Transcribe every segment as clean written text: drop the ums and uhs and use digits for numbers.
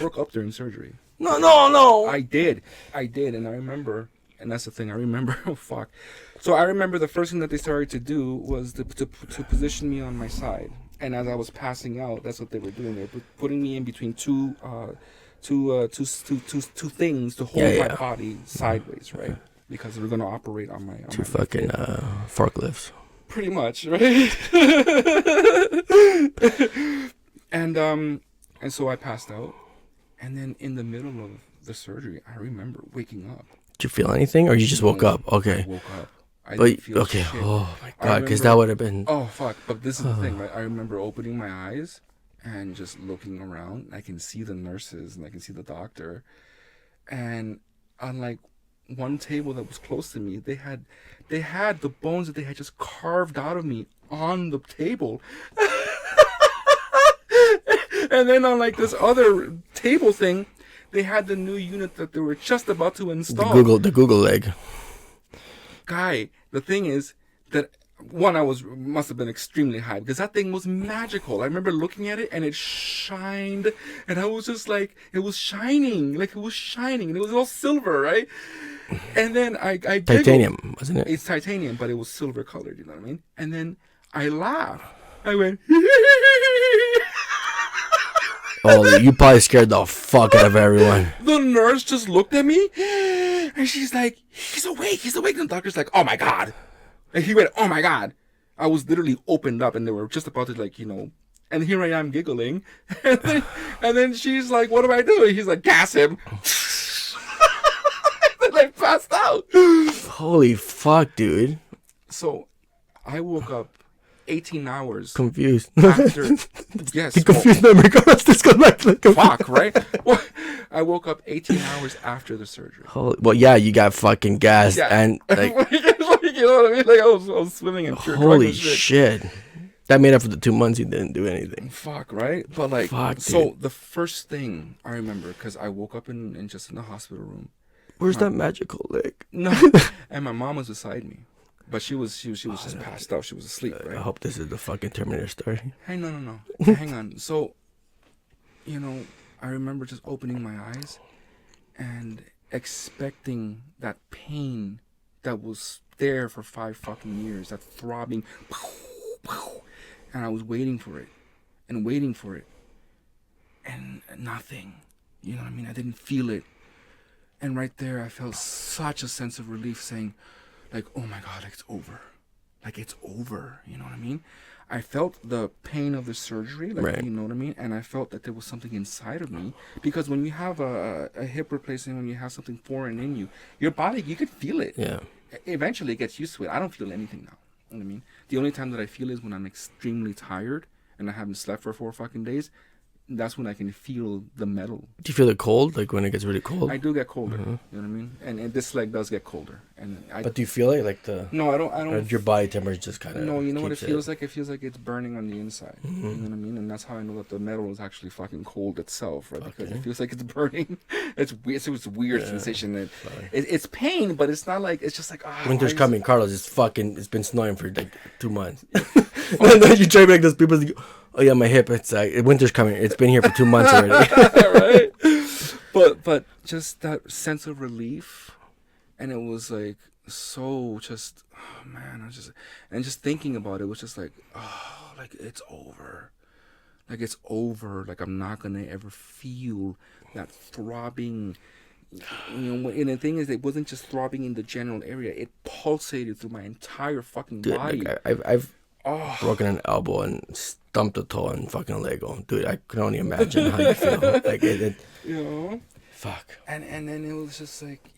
woke up during surgery. No. I did, and I remember, and that's the thing. I remember. Oh fuck. So I remember the first thing that they started to do was to position me on my side, and as I was passing out, that's what they were doing. They were putting me in between two things to hold my body sideways, right? Because they were going to operate on my two fucking forklifts. Pretty much, right? and so I passed out, and then in the middle of the surgery, I remember waking up. Did you feel anything, or you just woke up? Okay. I woke up. I didn't feel shit. Oh my god, because that would have been. Oh fuck! But this is the thing. Right? I remember opening my eyes and just looking around. I can see the nurses and I can see the doctor, and on like one table that was close to me, they had the bones that they had just carved out of me on the table. And then on like this other table thing, they had the new unit that they were just about to install. The Google leg. Guy, the thing is that one, must have been extremely high because that thing was magical. I remember looking at it and it shined, and I was just like, it was shining, and it was all silver, right? And then I titanium, wasn't it? It's titanium, but it was silver colored. You know what I mean? And then I laughed. I went. Oh, you probably scared the fuck out of everyone. The nurse just looked at me, and she's like, he's awake. And the doctor's like, oh my God. And he went, oh my God. I was literally opened up, and they were just about to like, and here I am giggling. And then she's like, what do I do? And he's like, gas him. And then I passed out. Holy fuck, dude. So I woke up 18 hours confused after. Yes, the confused memory goes disconnected. Fuck, right? Well, I woke up 18 hours after the surgery. Well, yeah, you got fucking gassed, and like, you know what I mean? Like I was swimming in pure holy shit. That made up for the 2 months you didn't do anything. Fuck, right? But like, so the first thing I remember, because I woke up in the hospital room. Where's that magical leg? No, and my mom was beside me. But she was just passed out. She was asleep, right? I hope this is the fucking Terminator story. Hey, no. Hang on. So, I remember just opening my eyes and expecting that pain that was there for 5 fucking years, that throbbing, and I was waiting for it, and nothing. You know what I mean? I didn't feel it. And right there, I felt such a sense of relief saying, like, oh my God, like it's over. Like it's over. You know what I mean? I felt the pain of the surgery, like, right. You know what I mean? And I felt that there was something inside of me. Because when you have a hip replacement, when you have something foreign in you, your body, you could feel it. Yeah. Eventually it gets used to it. I don't feel anything now. You know what I mean? The only time that I feel is when I'm extremely tired and I haven't slept for 4 fucking days. That's when I can feel the metal. Do you feel it cold? Like when it gets really cold? I do get colder. You know what I mean? And this leg does get colder. But do you feel it like No, I don't. Or your body temperature just kind of. No, you know what it feels like? It feels like it's burning on the inside. You know what I mean? And that's how I know that the metal is actually fucking cold itself, right? Because it feels like it's burning. It's weird. So it's a weird sensation. It's pain, but it's not like it's just like winter's coming, Carlos. It's been snowing for like 2 months. And then you try to make those people. Oh yeah, my hip. It's winter's coming. It's been here for 2 months already. Right. But just that sense of relief, and it was like so just man. Just thinking about it was just like like it's over, like it's over. Like I'm not gonna ever feel that throbbing. And the thing is, it wasn't just throbbing in the general area. It pulsated through my entire fucking body. Like I've broken an elbow and stumped a toe on fucking Lego. Dude, I can only imagine how you feel. Like it fuck. And then it was just like,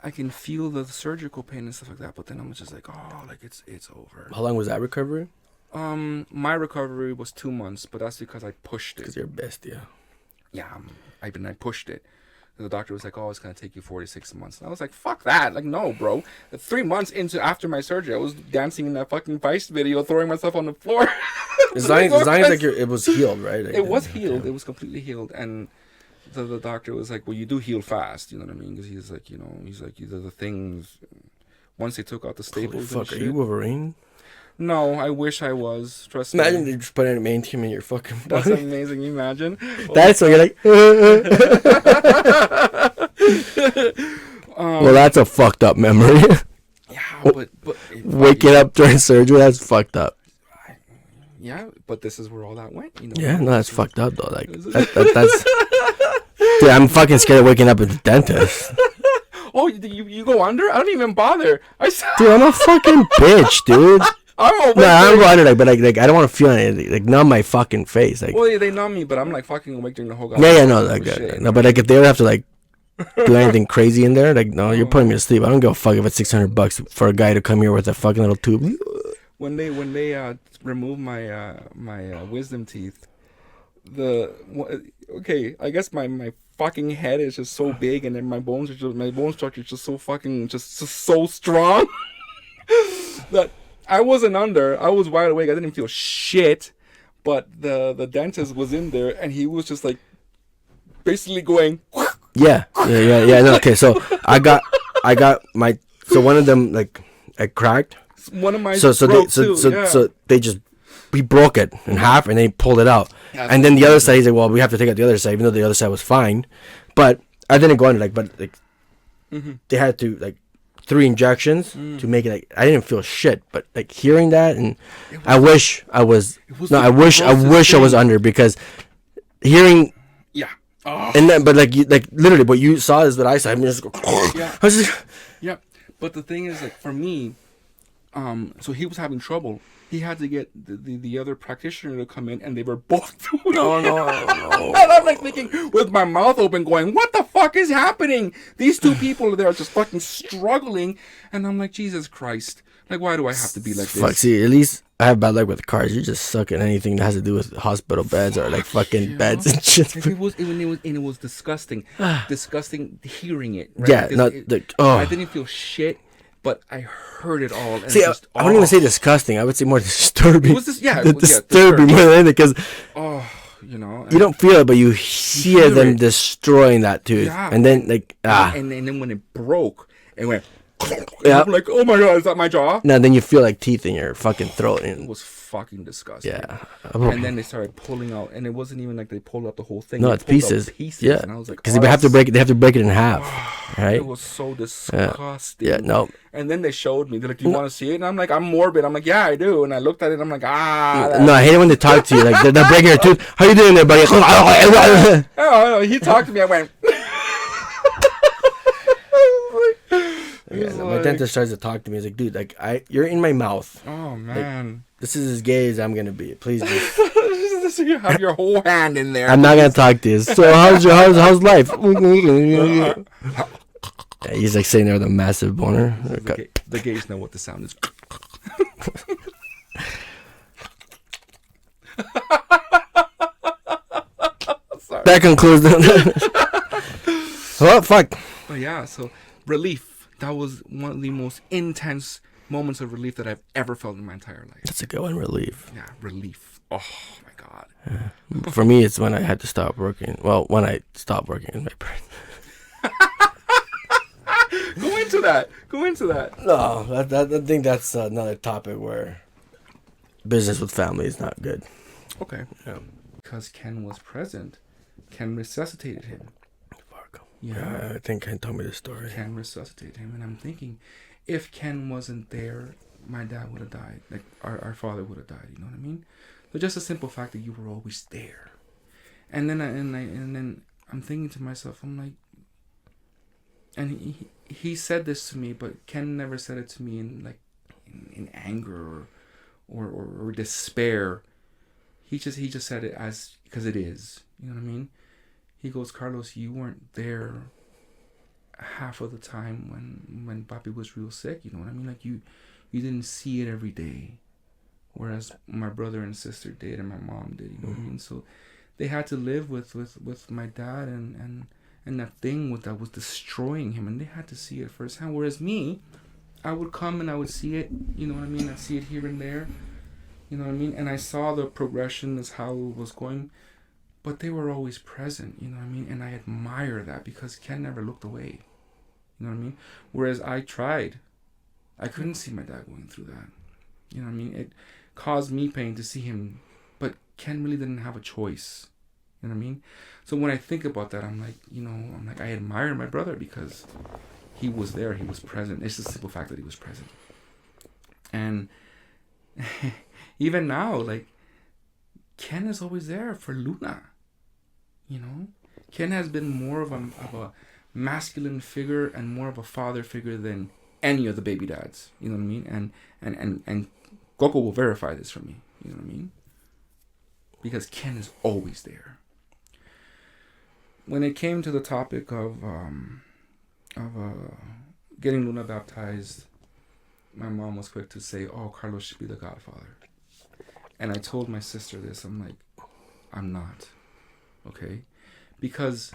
I can feel the surgical pain and stuff like that, but then I was just like, like it's over. How long was that recovery? My recovery was 2 months, but that's because I pushed it. Because you're a bestia. Yeah, I pushed it. The doctor was like, it's going to take you 46 months. And I was like, fuck that. Like, no, bro. 3 months after my surgery, I was dancing in that fucking Vice video, throwing myself on the floor. As long as like it was healed, right? Like, it was healed. It was completely healed. And the doctor was like, well, you do heal fast. You know what I mean? Because he's like, the things, once they took out the staples. Holy fuck, are you Wolverine? No, I wish I was. Trust me. Imagine they just put an adamantium in your fucking That's body. amazing. You imagine? That's what you're like. Well, that's a fucked up memory. Yeah, but waking up during surgery, that's fucked up. Yeah, but this is where all that went. You know. Yeah, no, that's fucked up though. Like that's. Dude, I'm fucking scared of waking up at the dentist. Oh, you go under? I don't even bother. Dude, I'm a fucking bitch, dude. I'm going under, like, but like I don't want to feel anything, like numb my fucking face, like. Well, yeah, they numb me, but I'm like fucking awake during the whole. Yeah, no, like no, but like if they would have to like do anything crazy in there, like no, you're putting me to sleep. I don't give a fuck if it's $600 for a guy to come here with a fucking little tube. When they remove my wisdom teeth, okay, I guess my fucking head is just so big, and then my bone structure is just so fucking just so strong that I wasn't under. I was wide awake. I didn't feel shit, but the dentist was in there, and he was just like basically going. Yeah. No, okay, so I got so one of them like I cracked. One of my so they just we broke it in half and they pulled it out. And then the other side, he's like, well, we have to take out the other side, even though the other side was fine. But I didn't go under, they had to, 3 injections to make it, I didn't feel shit. But, hearing that, and I wish I was under, because hearing... Yeah. Oh. And then, but, literally, what you saw is what I saw. I mean, just go... Yeah. Yeah. But the thing is, for me, so he was having trouble. He had to get the other practitioner to come in, and they were both doing No. And I'm thinking, with my mouth open, going, what the fuck is happening? These two people are there just fucking struggling. And I'm like, Jesus Christ. Why do I have to be like this? Fuck, see, at least I have bad luck with cars. You just suck at anything that has to do with hospital beds or fucking beds and shit. It was disgusting. Disgusting hearing it. Right? Yeah, I didn't feel shit. But I heard it all. And see, I wouldn't even say disgusting. I would say more disturbing. It was disturbing more than anything, because you don't feel it, but you hear them destroying that tooth, and then and then when it broke, it went. Yeah. I'm like, oh my god, is that my jaw? No, then you feel like teeth in your fucking throat. And it was fucking disgusting. Yeah. And then they started pulling out, and it wasn't even like they pulled out the whole thing. No, it's pieces. Yeah. And I was like, because they have to break it in half, right? It was so disgusting. Yeah. No. And then they showed me. They're like, "Do you want to see it?" And I'm like, "I'm morbid." I'm like, "Yeah, I do." And I looked at it. And I'm like, No, I hate it when they talk to you. They're breaking your tooth. How you doing there, buddy? Oh, he talked to me. I went. Yeah, my dentist tries to talk to me. He's like, dude, you're in my mouth. Oh man, this is as gay as I'm gonna be. Please, just you have your whole hand in there. I'm not gonna talk to you. So how's life? Yeah, he's sitting there with a massive boner. The gays know what the sound is. Sorry. That concludes well, fuck. But yeah, so relief. That was one of the most intense moments of relief that I've ever felt in my entire life. That's a good one, relief. Yeah, relief. Oh my god. Yeah. For me, it's when I had to stop working. Well, when I stopped working in my brain. Go into that. No, I think that's another topic where business with family is not good. Okay. Yeah. Because Ken was present, Ken resuscitated him. Yeah, I think Ken told me the story. Ken resuscitated him, and I'm thinking, if Ken wasn't there, my dad would have died. Our father would have died. You know what I mean? So just the simple fact that you were always there, and then I'm thinking to myself, I'm like, and he said this to me, but Ken never said it to me in anger or despair. He just said it because it is. You know what I mean? He goes, Carlos, you weren't there half of the time when Papi was real sick. You know what I mean? You didn't see it every day, whereas my brother and sister did, and my mom did. You know what I mean? So they had to live with my dad and that thing that was destroying him, and they had to see it firsthand. Whereas me, I would come and I would see it. You know what I mean? I'd see it here and there. You know what I mean? And I saw the progression as how it was going. But they were always present, you know what I mean? And I admire that because Ken never looked away. You know what I mean? Whereas I tried. I couldn't see my dad going through that. You know what I mean? It caused me pain to see him, but Ken really didn't have a choice. You know what I mean? So when I think about that, I'm like, I admire my brother because he was there, he was present. It's the simple fact that he was present. And even now, like, Ken is always there for Luna. You know? Ken has been more of a masculine figure and more of a father figure than any of the baby dads. You know what I mean? And Coco will verify this for me. You know what I mean? Because Ken is always there. When it came to the topic of getting Luna baptized, my mom was quick to say, "Oh, Carlos should be the godfather." And I told my sister this. I'm like, I'm not. Okay? Because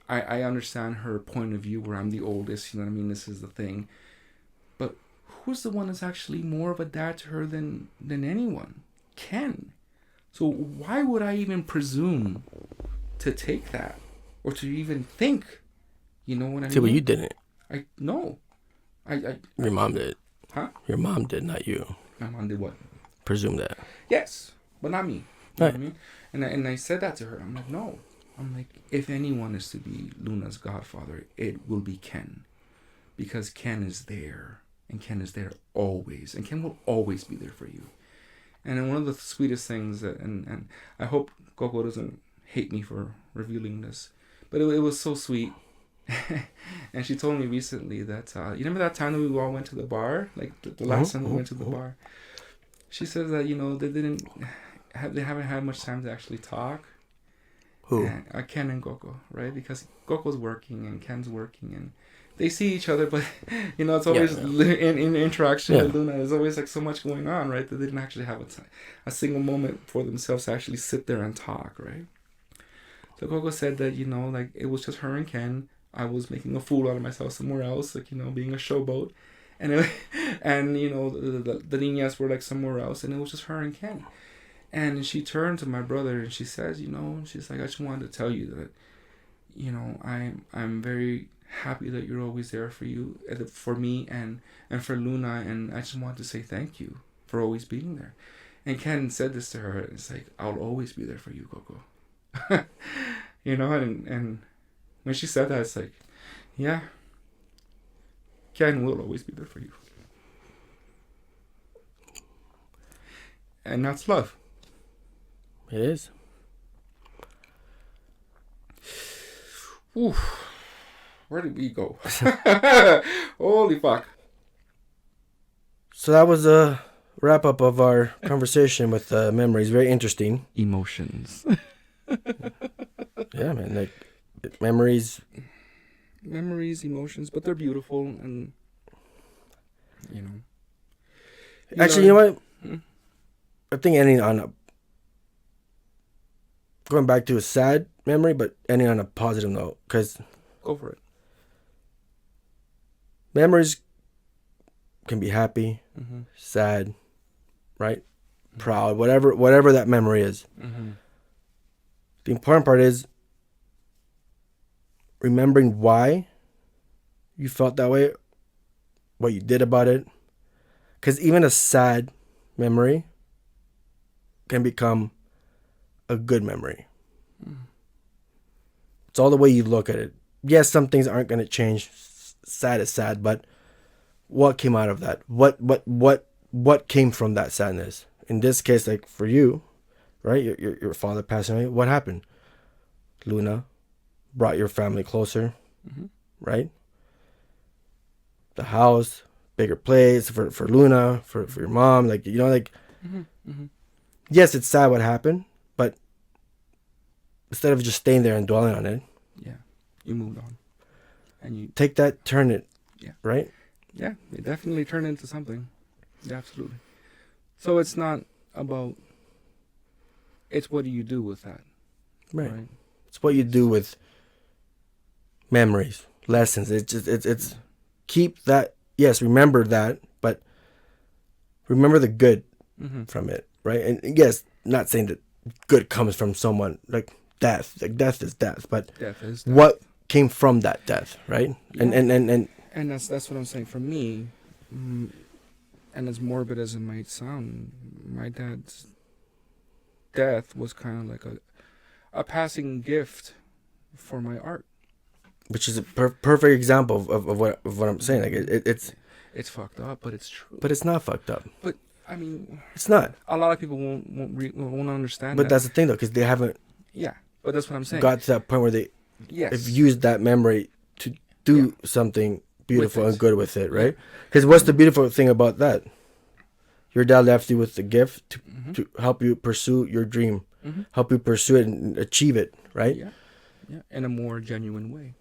I understand her point of view where I'm the oldest, you know what I mean? This is the thing. But who's the one that's actually more of a dad to her than anyone? Ken. So why would I even presume to take that? Or to even think? You know what I mean? See, but you didn't. No. Your mom did. Huh? Your mom did, not you. My mom did what? Presume that. Yes, but not me. You know what I mean? And I said that to her. I'm like, no. I'm like, if anyone is to be Luna's godfather, it will be Ken. Because Ken is there. And Ken is there always. And Ken will always be there for you. And one of the sweetest things, and I hope Coco doesn't hate me for revealing this, but it was so sweet. And she told me recently that, you remember that time that we all went to the bar? Like the last time we went to the bar? She says that, they haven't had much time to actually talk. Who? Ken and Coco, right? Because Coco's working and Ken's working, and they see each other, but it's always in interaction with Luna. There's always like so much going on, right? That they didn't actually have a single moment for themselves to actually sit there and talk, right? So Coco said that like it was just her and Ken. I was making a fool out of myself somewhere else, like being a showboat, and the niñas were like somewhere else, and it was just her and Ken. And she turned to my brother and she says, she's like, I just wanted to tell you that, I'm very happy that you're always there for me and for Luna, and I just want to say thank you for always being there. And Ken said this to her, and it's like, I'll always be there for you, Coco. And when she said that, it's like, yeah, Ken will always be there for you. And that's love. It is. Oof. Where did we go? Holy fuck. So that was a wrap up of our conversation with memories. Very interesting. Emotions. Yeah, man. Like memories, emotions, but they're beautiful, and actually, you know what? I think ending on going back to a sad memory, but ending on a positive note, because go for it. Memories can be happy, mm-hmm. sad, right? Mm-hmm. Proud, whatever that memory is. Mm-hmm. The important part is remembering why you felt that way, what you did about it. Because even a sad memory can become a good memory. It's all the way you look at it. Yes, some things aren't going to change. Sad is sad, but what came out of that? What came from that sadness? In this case, like for you, right? Your father passing away. What happened? Luna brought your family closer, mm-hmm. right? The house, bigger place for Luna, for your mom, mm-hmm. Mm-hmm. Yes, it's sad what happened, but instead of just staying there and dwelling on it, you moved on, and you take that, turn it, right? Yeah, they definitely turn into something. Yeah, absolutely. So it's not about. It's what do you do with that, right? It's what you do with memories, lessons. It's keep that. Yes, remember that, but remember the good mm-hmm. from it, right? And yes, not saying that good comes from someone like death. Like death is death, but death is death. What came from that death, right? Yeah. And that's what I'm saying. For me, and as morbid as it might sound, my dad's death was kind of like a passing gift for my art. Which is a perfect example of what I'm saying. Like it's fucked up, but it's true. But it's not fucked up. But I mean, it's not. A lot of people won't understand. But that's the thing, though, because they haven't. Yeah, but that's what I'm saying. Got to that point where they have used that memory to do something beautiful and good with it, right? Because what's the beautiful thing about that? Your dad left you with the gift to help you pursue your dream, help you pursue it and achieve it, right? Yeah, in a more genuine way.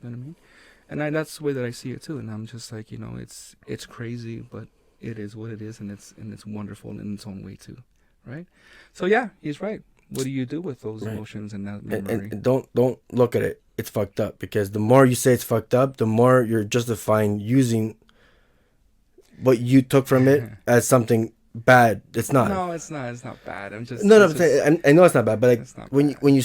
You know what I mean? And that's the way that I see it too. And I'm just like, it's crazy, but it is what it is, and it's wonderful in its own way too, right? So yeah, he's right. What do you do with those emotions and that memory? And don't look at it. It's fucked up, because the more you say it's fucked up, the more you're justifying using what you took from it as something bad. It's not. No, it's not. It's not bad. I'm just. No, I'm saying, I know it's not bad, but like when you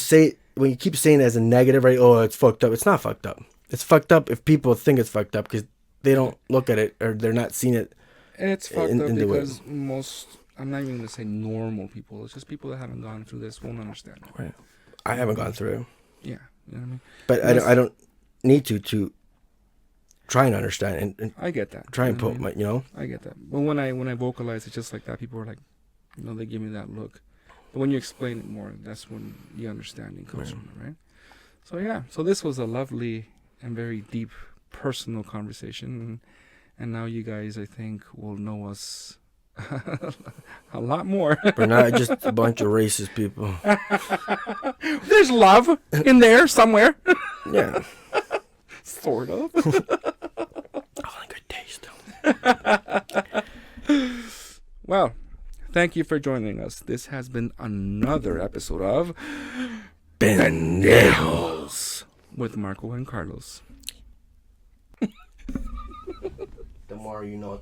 keep saying it as a negative, right? Oh, it's fucked up. It's not fucked up. It's fucked up if people think it's fucked up because they don't look at it, or they're not seeing it. It's fucked up because most. I'm not even gonna say normal people. It's just people that haven't gone through this won't understand it. Right. I haven't gone through it. Yeah, you know what I mean. But I don't need to try and understand and I get that. Try and put my, I get that. But when I vocalize it just like that, people are like, they give me that look. But when you explain it more, that's when the understanding comes from it, right? So yeah. So this was a lovely and very deep personal conversation, and now you guys, I think, will know us a lot more. We're not just a bunch of racist people. There's love in there somewhere. Yeah. Sort of. All in good taste. Well, thank you for joining us. This has been another episode of Pendejos with Marco and Carlos. The more you know.